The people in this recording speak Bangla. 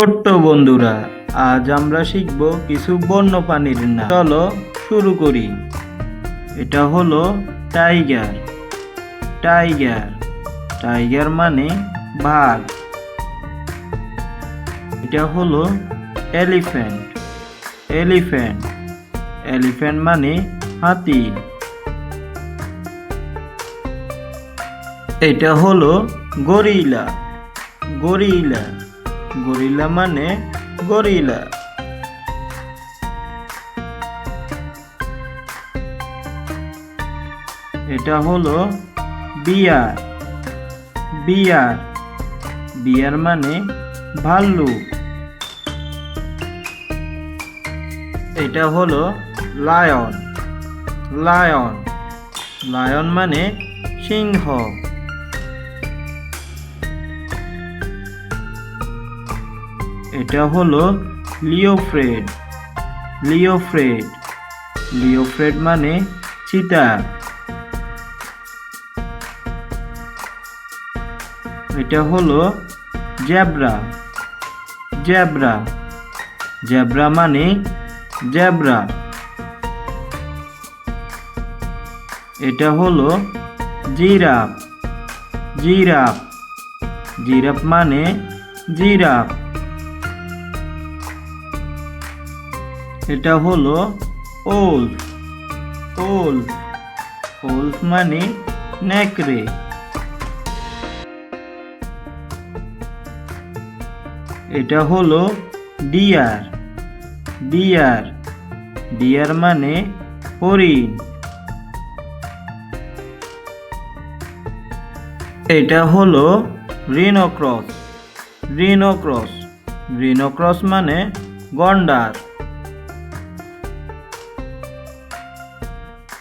ছোট্ট বন্ধুরা, আজ আমরা শিখব কিছু বন্যপ্রাণীর নাম। চলো শুরু করি। এটা হলো টাইগার। টাইগার টাইগার মানে বাঘ। এটা হলো এলিফ্যান্ট। এলিফ্যান্ট এলিফ্যান্ট মানে হাতি। এটা হলো গরিলা। গরিলা গরিলা মানে গরিলা। এটা হলো বিয়ার। বিয়ার বিয়ার মানে ভাল্লুক। এটা হলো লায়ন। লায়ন লায়ন মানে সিংহ। এটা হলো লিওফ্রেড। লিওফ্রেড লিওফ্রেড মানে চিতা। এটা হলো জেব্রা। জেব্রা জেব্রা মানে জেব্রা। এটা হলো জিরাফ। জিরাফ জিরাফ মানে জিরাফ। এটা হলো ওল্ফ। ওল্ফ ওল্ফ মানে নেকড়ে। এটা হলো ডিয়ার। ডিয়ার ডিয়ার মানে হরিণ। এটা হলো রিনোক্রস। রিনোক্রস রিনোক্রস মানে গন্ডার।